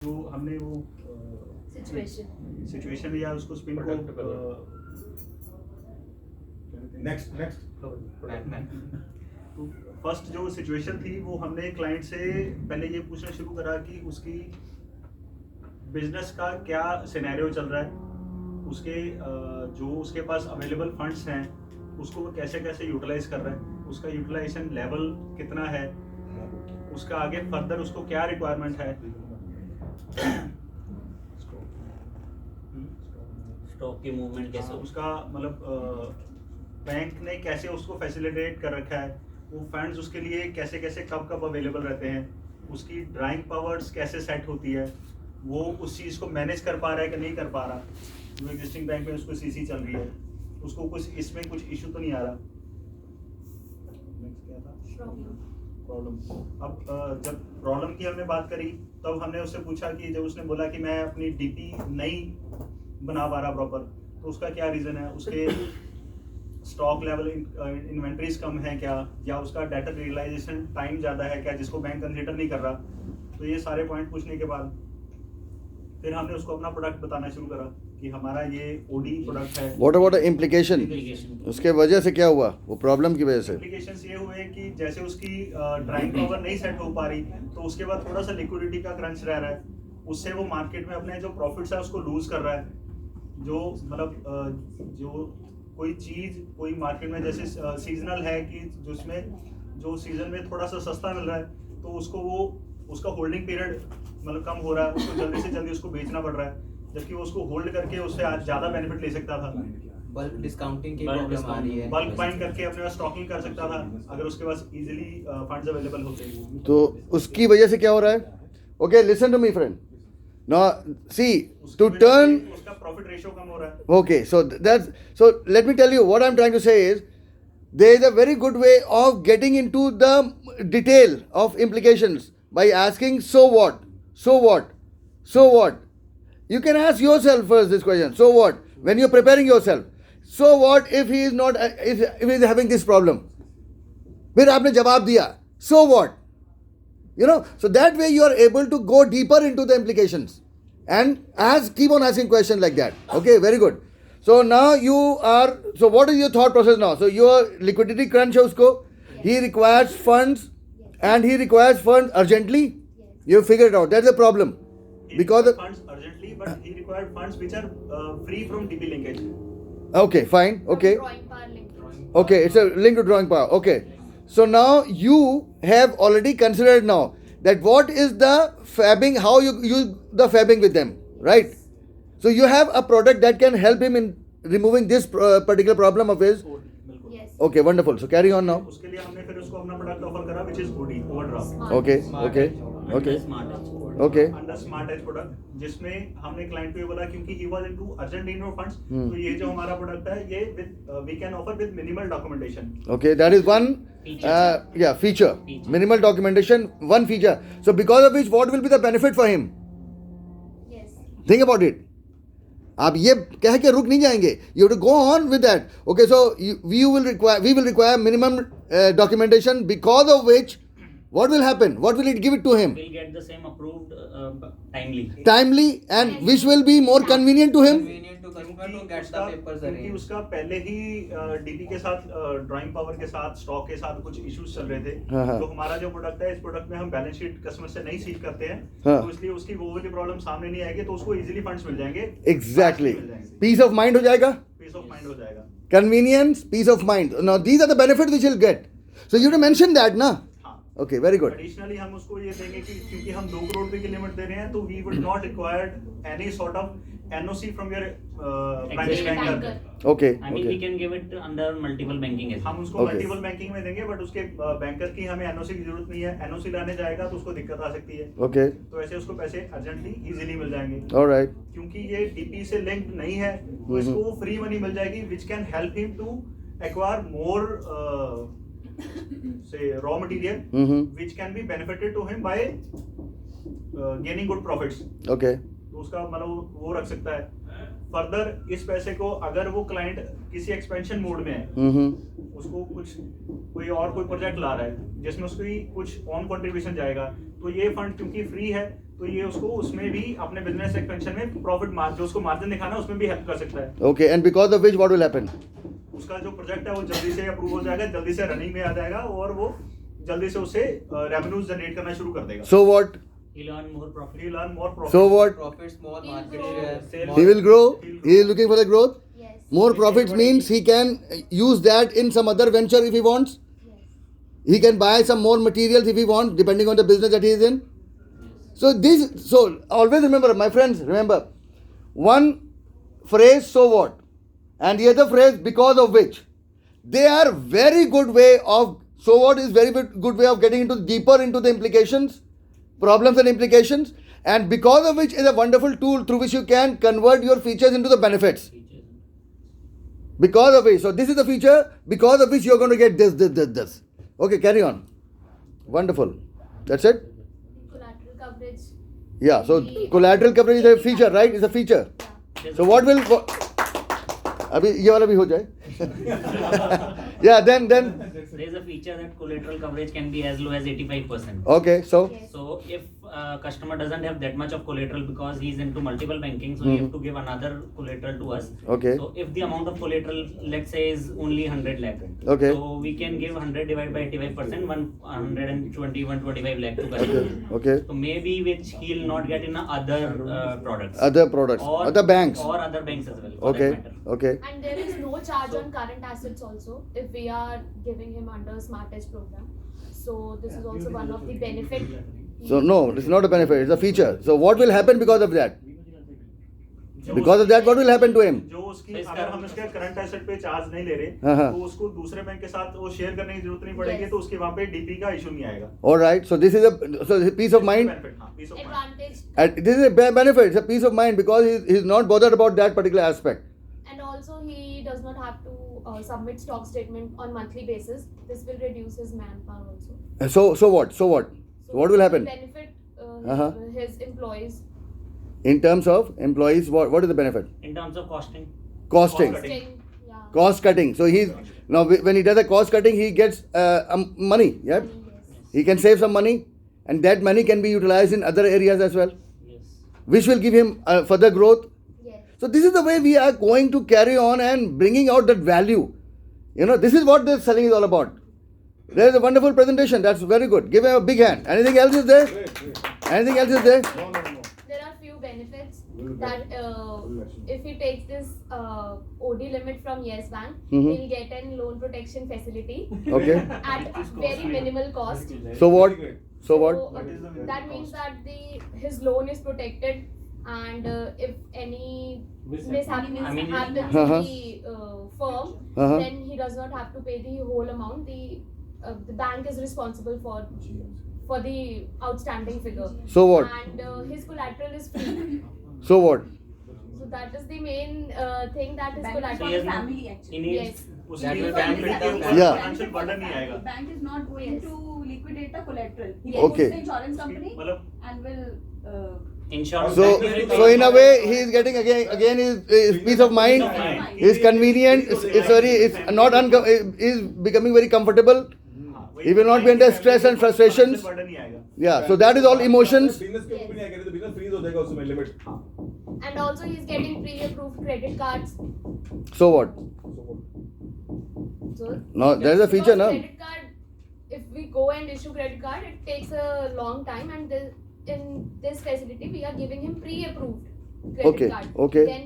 जो हमने वो सिचुएशन लिया उसको स्पिन को नेक्स्ट तो फर्स्ट जो सिचुएशन थी वो हमने क्लाइंट से पहले ये पूछना शुरू करा कि उसकी बिजनेस का क्या सिनेरियो चल रहा है, उसके जो उसके पास अवेलेबल फंड्स हैं उसको वो कैसे कैसे यूटिलाइज कर रहा है, उसका यूटिलाइजेशन लेवल कितना है, उसका आगे फर्दर उसको क्या रिक्वायरमेंट है, स्टॉक की मूवमेंट कैसे, उसका मतलब बैंक ने कैसे उसको फैसिलिटेट कर रखा है, वो फंड्स उसके लिए कैसे कैसे कब कब अवेलेबल रहते हैं, उसकी ड्राइंग पावर्स कैसे सेट होती है, वो उस चीज़ को मैनेज कर पा रहा है कि नहीं कर पा रहा, जो एग्जिस्टिंग बैंक में उसको सीसी चल रही है उसको कुछ इसमें कुछ इशू तो नहीं आ रहा। नेक्स्ट क्या था? प्रॉब्लम। अब जब प्रॉब्लम की हमने बात करी तब हमने उससे पूछा कि जब उसने बोला कि मैं अपनी डीपी नहीं बना पा रहा प्रॉपर, तो उसका क्या रीज़न है, उसके स्टॉक लेवल इन्वेंट्रीज कम है क्या, या उसका डाटा रियलाइजेशन टाइम ज़्यादा है क्या जिसको बैंक कंसीडर नहीं कर रहा। तो ये सारे पॉइंट पूछने के बाद फिर हमने उसको अपना प्रोडक्ट बताना शुरू करा कि हमारा ये ओडी प्रोडक्ट है। व्हाट अबाउट द इम्प्लीकेशन, उसके वजह से क्या हुआ, वो प्रॉब्लम की वजह से इम्प्लीकेशंस ये हुए कि जैसे उसकी ड्राइंग पावर नहीं सेट हो पा रही, तो उसके बाद थोड़ा सा लिक्विडिटी का क्रंच रह रहा है, उससे वो मार्केट में अपने जो प्रॉफिट्स है उसको लूज कर रहा है। जो मतलब जो कोई चीज़ कोई मार्केट में जैसे सीजनल है कि जो सीजन में थोड़ा सा सस्ता मिल रहा है तो उसको वो उसका होल्डिंग पीरियड मतलब कम हो रहा है, उसको जल्दी से जल्दी उसको बेचना पड़ रहा है, जबकि वो उसको होल्ड करके उससे आज ज़्यादा बेनिफिट ले सकता था। बल्क डिस्काउंटिंग की प्रॉब्लम आ रही है, बल्क बाइंग करके अपने पास स्टॉकिंग कर सकता था अगर उसके पास इजीली फंड्स अवेलेबल होते। तो उसकी वजह से क्या हो रहा है? Okay, listen to me friend, now see to turn उसका प्रॉफिट रेशियो कम हो रहा है। okay, so let me tell you what I'm trying to say is there is a very good way of getting into the detail of implications by asking so what. You can ask yourself first this question, so what, when you're preparing yourself, so what if he is not if he is having this problem, फिर आपने जवाब दिया so what, you know, so that way you are able to go deeper into the implications and keep on asking questions like that. Okay, very good. So now so what is your thought process now? So your liquidity crunch है उसको, he requires funds and he requires funds urgently. You figured it out, that's the problem. Because he funds urgently, but he required funds which are free from DP linkage. Okay, fine, okay. Drawing power link. Okay, it's a link to drawing power. Okay. So now you have already considered now that what is the fabbing, how you use the fabbing with them, right? So you have a product that can help him in removing this particular problem of his. Yes. Okay, wonderful. So carry on now. उसके लिए हमने फिर उसको अपना product offer करा which is OD overdraft. Okay. Under smart as product, जिसमें हमने client को ये बोला क्योंकि he was into urgent need of funds, तो ये जो हमारा प्रोडक्ट है ये we can offer with minimal documentation. Okay, that is one feature. Minimal documentation, one feature. So because of which, what will be the benefit for him? Yes. Think about it. आप ये कह के रुक नहीं जाएंगे. You have to go on with that. Okay, so we will require minimum documentation, because of which what will happen? What will it give it to him? will get the same approved timely. Timely, and which will be more convenient to him. convenient to customer to get the papers क्योंकि arranged. उसका पहले ही DP के साथ drawing power के साथ stock के साथ कुछ इश्यूज चल रहे थे। हाँ। तो हमारा जो प्रोडक्ट है इस प्रोडक्ट में हम बैलेंस शीट कस्टमर से नहीं सीख करते हैं, हाँ। तो इसलिए उसकी वो वाली प्रॉब्लम सामने नहीं आएगी, तो उसको इजीली फंड्स मिल जाएंगे। Exactly. मिल जाएंगे, Peace of mind हो जाएगा. पीस ऑफ माइंड हो जाएगा। Convenience, peace of mind. Now these are the benefits which he'll get. So you have to mention that, na? हाँ। Okay, very good. एडिशनली हम उसको ये देंगे कि क्योंकि हम 2 करोड़ रुपए की लिमिट दे रहे हैं, तो we would not required any sort of NOC from your private Existing banker. Okay. I mean, we can give it under multiple banking as well. हम उसको Okay. मल्टीपल बैंकिंग में देंगे, बट उसके बैंकर की हमें एनओसी की जरूरत नहीं है। एनओसी लाने जाएगा तो उसको दिक्कत आ सकती है, Okay. तो ऐसे उसको पैसे अर्जेंटली इजीली मिल जाएंगे। All right. क्योंकि ये डीपी से लिंक्ड नहीं है, तो इसको वो फ्री मनी मिल जाएगी which can help him to acquire more से raw material which can be benefited to him by gaining good profits. Okay. तो उसका मतलब वो रख सकता है। फर्दर इस पैसे को अगर वो क्लाइंट किसी एक्सपेंशन मोड में है, उसको कोई प्रोजेक्ट ला रहा है जिसमें उसकी कुछ ऑन कंट्रीब्यूशन जाएगा, तो ये फंड क्योंकि फ्री है तो ये उसको उसमें भी अपने बिजनेस एक्सपेंशन में प्रॉफिट जो उसको मार्जिन दिखाना है उसमें भी हेल्प कर सकता है. Okay, and because of which what will happen? उसका जो प्रोजेक्ट है वो जल्दी से अप्रूव हो जाएगा, जल्दी से रनिंग में आ जाएगा और वो जल्दी से उसे रेवेन्यूज जनरेट करना शुरू कर देगा. So what? He'll earn more profit. He'll earn more profit. So what? Profits, more He'll market grow. share. Sales. He will grow. He is looking for the growth. Yes. More profits means he can use that in some other venture if he wants. Yes. He can buy some more materials if he wants, depending on the business that he is in. So always remember, my friends, remember one phrase, so what, and the other phrase, because of which. They are very good way of, so what is very good way of getting into deeper into the implications, problems and implications, and because of which is a wonderful tool through which you can convert your features into the benefits. Because of which, so this is the feature because of which you are going to get this. Okay, carry on. Wonderful. That's it. Collateral coverage. Yeah, so collateral coverage is a feature, right? It's a feature. Yeah. So what will अभी ये वाला भी हो जाए. Yeah, then There is a feature that collateral coverage can be as low as 85%. okay, so Yes. So if customer doesn't have that much of collateral because he's into multiple banking, so he have to give another collateral to us. Okay. So if the amount of collateral, let's say, is only 100 lakh. Okay. So we can give 100 divided by 85%, 125 lakh to customer. okay, So maybe which he'll not get in other products. other products, Or other banks. Or other banks as well. for that Okay, matter. okay, And there is no charge on current assets also if we are giving him under Smart Edge program. So this is also one of the benefit. so no, it's not a benefit, it's a feature. So what will happen because of that? Because of that, what will happen to him? जो उसकी अगर हम उसके current asset पे charge नहीं ले रहे हाँ. तो उसको दूसरे बैंक के साथ वो शेयर करने की जरूरत नहीं पड़ेगी, Yes. तो उसके वहाँ पे डीपी का इशू नहीं आएगा. All right, so this is a peace of mind. Benefit, हाँ, peace of mind. Advantage. And this is a benefit, it's a peace of mind because he's not bothered about that particular aspect. And also he does not have to submit stock statement on monthly basis. This will reduce his manpower also. So what? So what? So what will happen? Benefit Uh-huh. his employees. In terms of employees, what is the benefit? In terms of costing. Costing. Cost cutting. Yeah. Cost cutting. So he's now when he does a cost cutting, he gets money. Yeah, Yes. he can save some money, and that money can be utilized in other areas as well, Yes. which will give him further growth. Yes. So this is the way we are going to carry on and bringing out that value. You know, this is what this selling is all about. There is a wonderful presentation. That's very good. Give him a big hand. Anything else is there? Anything else is there? No. There are few benefits Will that if he takes this OD limit from Yes Bank, Mhm. he'll get a loan protection facility Okay. at very minimal cost. So what? So what? So, that means that his loan is protected, and if any mishappening I mean- happens Uh-huh. to the firm, Uh-huh. then he does not have to pay the whole amount. The bank is responsible for the outstanding figure. So what? And his collateral is free. So what? So that is the main thing that his So he collateral has is. no- family actually. He needs Yes. उसकी That will family benefit के the ऊपर Yeah. Financial burden नहीं आएगा. Bank is not going Yes. to liquidate the collateral. He Yes. goes Okay. to the insurance company मतलब and will. Insurance. So company will so in a take- way he is getting again his peace of mind. Peace of mind. Is convenient. It's not is becoming very comfortable. हाँ, वही He will not be under stress and frustrations. Burden नहीं आएगा. Yeah. So that is all emotions. Business के ऊपर नहीं आएगा तो business freeze हो जाएगा उसमें limit. And also he's getting pre-approved credit cards. So what? So No, there is a feature, because no? credit card, if we go and issue credit card, it takes a long time, and in this facility we are giving him pre-approved credit Okay, card. okay. Then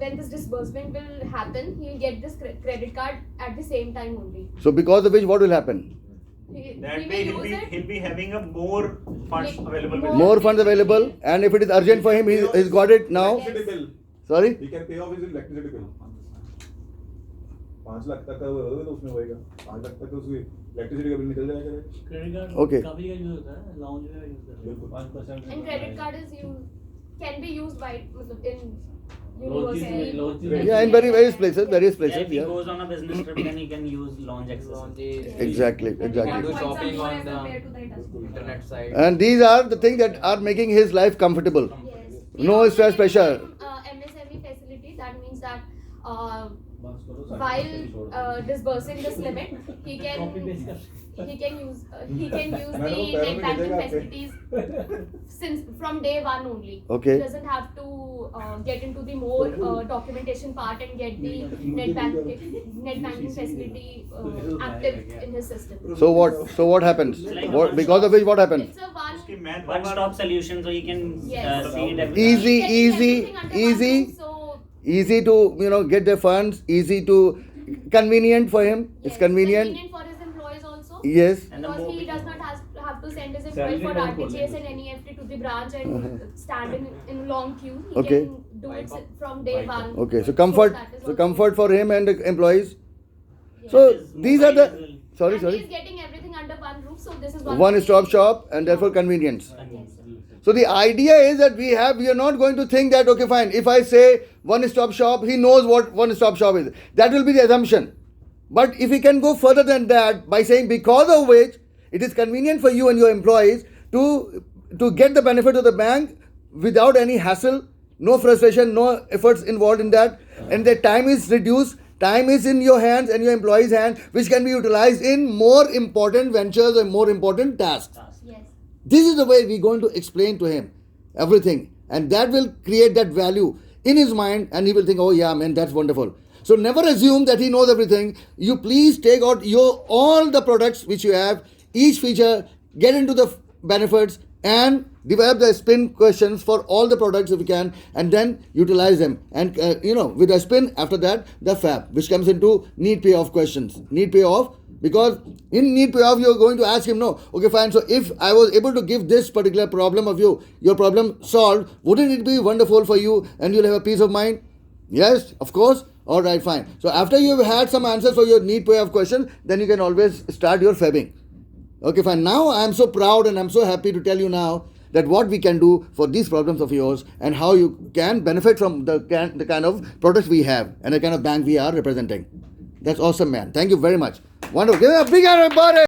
when this disbursement will happen, he'll get this credit card at the same time only. So because of which what will happen? That He way will use it. he'll be having a more funds Like, available. with more- him. More funds available, and if it is urgent for him, he's got it now. Electricity bill. Sorry. He can pay off his electricity bill. 5 lakh तक का होगा तो उसमें होएगा. 5 लाख तक उसकी electricity का bill निकल जाएगा. Credit card Okay. काफी का यूज होता है, लाउंज में यूज करते हैं बिल्कुल. 5% And credit card is can be used by मतलब in Lounges में- universal. lounges में- Yeah, in various places, Yeah, if he Yeah. goes on a business trip, then he can use launch access. Launches. Exactly, You exactly. can do Points are shopping more on as the compared to the industry. internet site. And these are the things that are making his life comfortable. Yes. No We also stress, give pressure. him, MSME while disbursing this limit, he can use the net banking facilities since from day one only. Okay. He doesn't have to get into the more documentation part and get the net banking facility active in his system. So what happens? What, because of which what happens? It's a one. उसकी main One power- stop solution, so he can Yes. see it every Easy, Getting easy, everything under one easy. roof, so Easy to get the funds, easy to convenient for him. It's yes, convenient. for his employees also. Yes. And the Because more he does not have to send his employee for RTGS and NEFT to the branch and stand in long queue. He Okay. can do it from day one. Okay. So comfort. that is So also- comfort for him and the employees. Yes. So It is these are mobile the. as well. Sorry, and sorry. he's getting everything under one roof, so this is One stop shop and therefore convenience. So the idea is that we are not going to think that, okay, fine, if I say one stop shop, he knows what one stop shop is. That will be the assumption. But if we can go further than that by saying because of which it is convenient for you and your employees to get the benefit of the bank without any hassle, no frustration, no efforts involved in that, and the time is reduced, time is in your hands and your employees' hands, which can be utilized in more important ventures and more important tasks. Yes. This is the way we're going to explain to him everything, and that will create that value in his mind, and he will think, oh yeah, man, that's wonderful. So never assume that he knows everything. You please take out all the products which you have, each feature, get into the benefits, and develop the spin questions for all the products if you can, and then utilize them. And with a spin after that, the FAB, which comes into need payoff questions. Need payoff. Because in need payoff, you're going to ask him, no, okay, fine. So if I was able to give this particular problem of your problem solved, wouldn't it be wonderful for you and you'll have a peace of mind? Yes, of course. All right, fine. So after you've had some answers for your need payoff question, then you can always start your fabbing. Okay, fine. Now I'm so proud and I'm so happy to tell you now that what we can do for these problems of yours and how you can benefit from the kind of products we have and the kind of bank we are representing. That's awesome, man. Thank you very much. Wonderful. Give me a big hand, everybody.